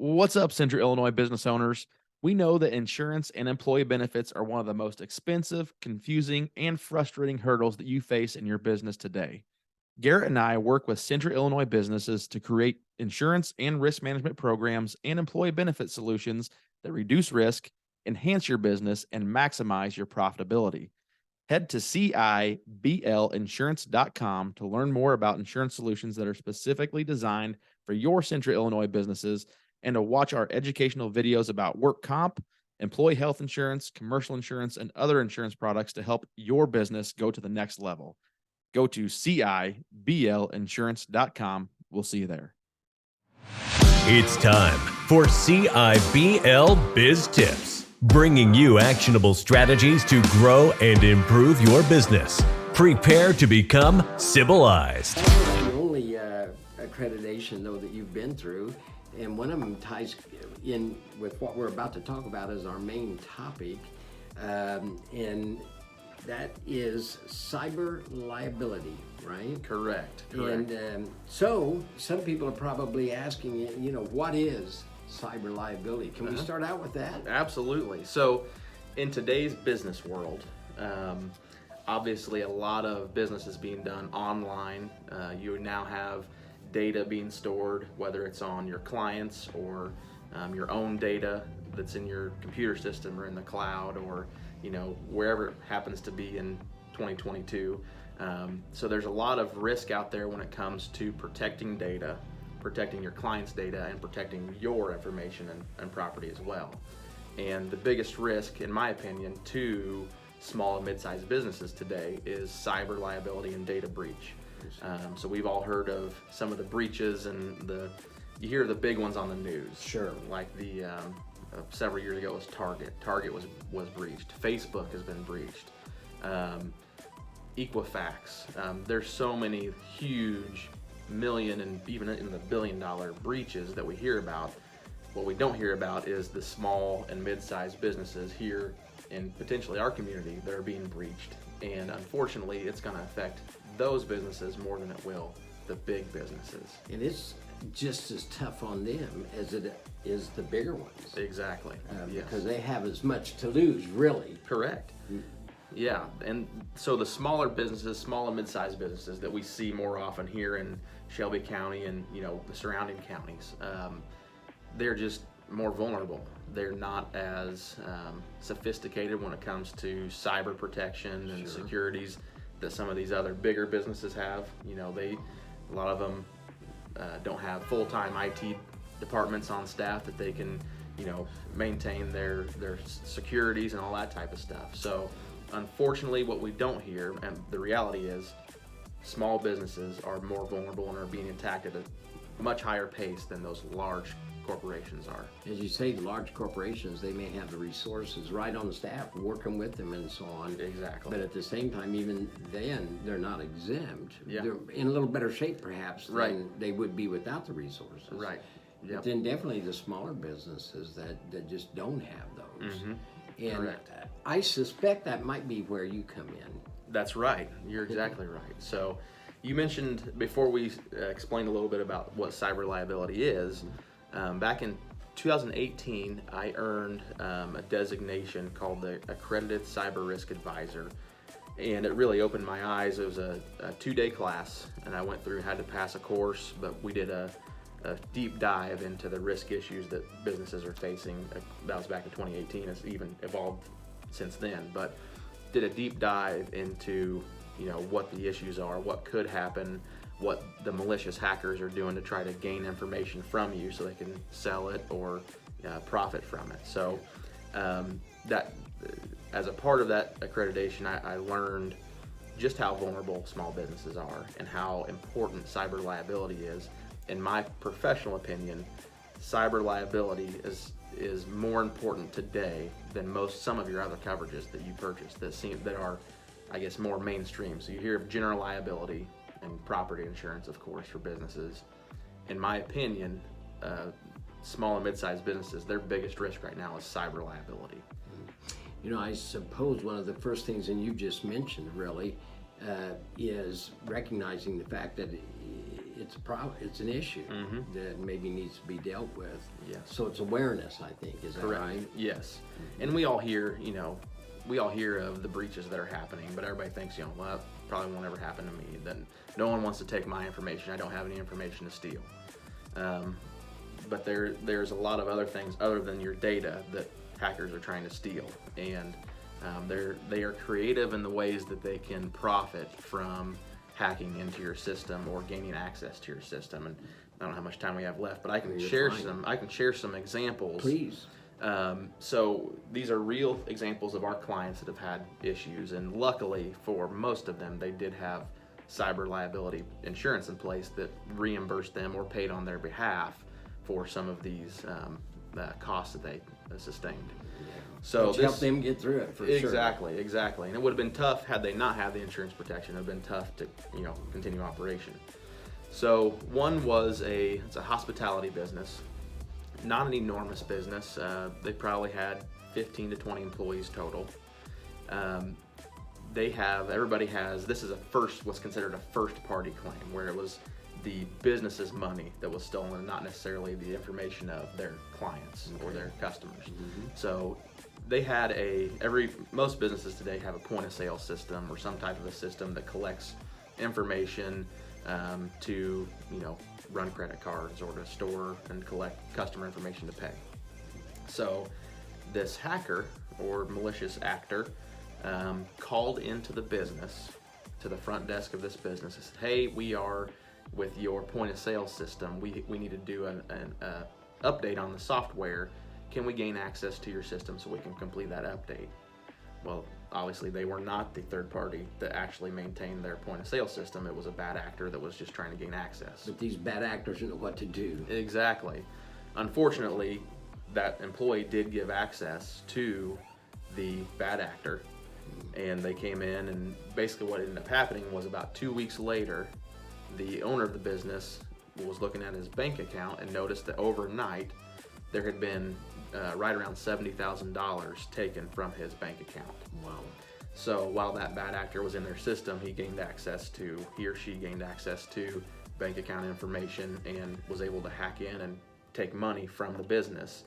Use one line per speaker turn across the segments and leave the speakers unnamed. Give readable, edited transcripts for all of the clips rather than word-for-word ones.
What's up, Central Illinois business owners? We know that insurance and employee benefits are one of the most expensive, confusing, and frustrating hurdles that you face in your business today. Garrett and I work with Central Illinois businesses to create insurance and risk management programs and employee benefit solutions that reduce risk, enhance your business, and maximize your profitability. Head to CIBLinsurance.com to learn more about insurance solutions that are specifically designed for your Central Illinois businesses and to watch our educational videos about work comp, employee health insurance, commercial insurance, and other insurance products to help your business go to the next level. Go to CIBLinsurance.com. We'll see you there.
It's time for CIBL Biz Tips, bringing you actionable strategies to grow and improve your business. Prepare to become civilized.
The only accreditation, though, that you've been through, and one of them ties in with what we're about to talk about as our main topic, and that is cyber liability, right?
Correct.
And so some people are probably asking, what is cyber liability? Can we start out with that?
Absolutely. So in today's business world, obviously a lot of business is being done online. You now have data being stored, whether it's on your clients or your own data that's in your computer system or in the cloud or wherever it happens to be in 2022. So there's a lot of risk out there when it comes to protecting data, protecting your client's data, and protecting your information and property as well. And the biggest risk, in my opinion, to small and mid-sized businesses today is cyber liability and data breach. So we've all heard of some of the breaches, and you hear the big ones on the news.
Sure.
Like the several years ago was Target. Target was breached. Facebook has been breached. Equifax. There's so many huge million and even in the billion-dollar breaches that we hear about. What we don't hear about is the small and mid-sized businesses here in potentially our community that are being breached. And unfortunately, it's going to affect those businesses more than it will the big businesses.
And it's just as tough on them as it is the bigger ones.
Exactly. Yes.
Because they have as much to lose, really.
Correct. Yeah, and so the smaller businesses, small and mid-sized businesses that we see more often here in Shelby County and the surrounding counties, they're just more vulnerable. They're not as sophisticated when it comes to cyber protection and securities that some of these other bigger businesses have. A lot of them don't have full-time IT departments on staff that they can, maintain their securities and all that type of stuff. So unfortunately, what we don't hear, and the reality is, small businesses are more vulnerable and are being attacked at a much higher pace than those large corporations are.
As you say, the large corporations, they may have the resources right on the staff working with them and so on.
Exactly.
But at the same time, even then, they're not exempt.
Yeah.
They're in a little better shape, perhaps, than
Right.
they would be without the resources.
Right.
But
Yep.
then definitely the smaller businesses that just don't have those. And
Correct.
I suspect that might be where you come in.
That's right. You're exactly right. So you mentioned before we explained a little bit about what cyber liability is, back in 2018, I earned a designation called the Accredited Cyber Risk Advisor. And it really opened my eyes. It was a 2-day class, and I went through and had to pass a course, but we did a deep dive into the risk issues that businesses are facing. That was back in 2018. It's even evolved since then, but did a deep dive into what the issues are, what could happen, what the malicious hackers are doing to try to gain information from you so they can sell it or profit from it. So that as a part of that accreditation, I learned just how vulnerable small businesses are and how important cyber liability is. In my professional opinion, cyber liability is more important today than some of your other coverages that you purchase that are, I guess, more mainstream. So you hear of general liability and property insurance, of course, for businesses. In my opinion, small and mid-sized businesses, their biggest risk right now is cyber liability.
I suppose one of the first things, and you just mentioned really, is recognizing the fact that it's a problem. It's an issue that maybe needs to be dealt with.
Yes.
So it's awareness, I think. Is that
Correct.
right?
Yes. And we all hear, we all hear of the breaches that are happening, but everybody thinks, well, it probably won't ever happen to me. Then no one wants to take my information. I don't have any information to steal. But there's a lot of other things other than your data that hackers are trying to steal, and they are creative in the ways that they can profit from hacking into your system or gaining access to your system. And I don't know how much time we have left, but I can share some examples.
Please.
So these are real examples of our clients that have had issues, and luckily for most of them, they did have cyber liability insurance in place that reimbursed them or paid on their behalf for some of these costs that they sustained. So
Which helped them get through it, for sure.
Exactly. And it would have been tough had they not had the insurance protection. It would have been tough to, continue operation. So one was it's a hospitality business, not an enormous business. They probably had 15 to 20 employees total. This is what's considered a first party claim, where it was the business's money that was stolen, not necessarily the information of their clients or their customers. So they had most businesses today have a point of sale system or some type of a system that collects information to run credit cards or to store and collect customer information to pay. So this hacker or malicious actor called into the business, to the front desk of this business, and said, hey, we are with your point of sale system. We need to do an update on the software. Can we gain access to your system so we can complete that update? Well, obviously they were not the third party that actually maintained their point of sale system. It was a bad actor that was just trying to gain access.
But these bad actors know what to do.
Exactly. Unfortunately, that employee did give access to the bad actor, and they came in, and basically what ended up happening was about 2 weeks later, the owner of the business was looking at his bank account and noticed that overnight there had been right around $70,000 taken from his bank account.
Wow.
So while that bad actor was in their system, he or she gained access to bank account information and was able to hack in and take money from the business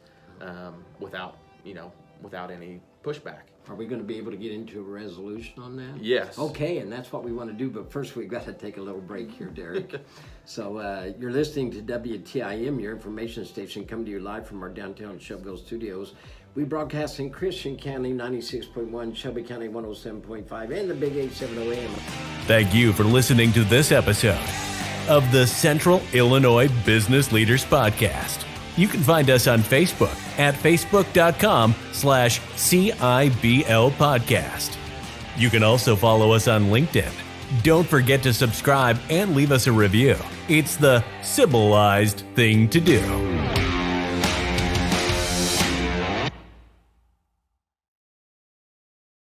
without any pushback.
Are we going to be able to get into a resolution on that?
Yes.
Okay, and that's what we want to do, but first we've got to take a little break here, Derek. So you're listening to WTIM, your information station, coming to you live from our downtown Shelbyville studios. We broadcast in Christian County 96.1, Shelby County 107.5, and the Big 870 AM.
Thank you for listening to this episode of the Central Illinois Business Leaders Podcast. You can find us on Facebook at facebook.com/CIBL podcast. You can also follow us on LinkedIn. Don't forget to subscribe and leave us a review. It's the civilized thing to do.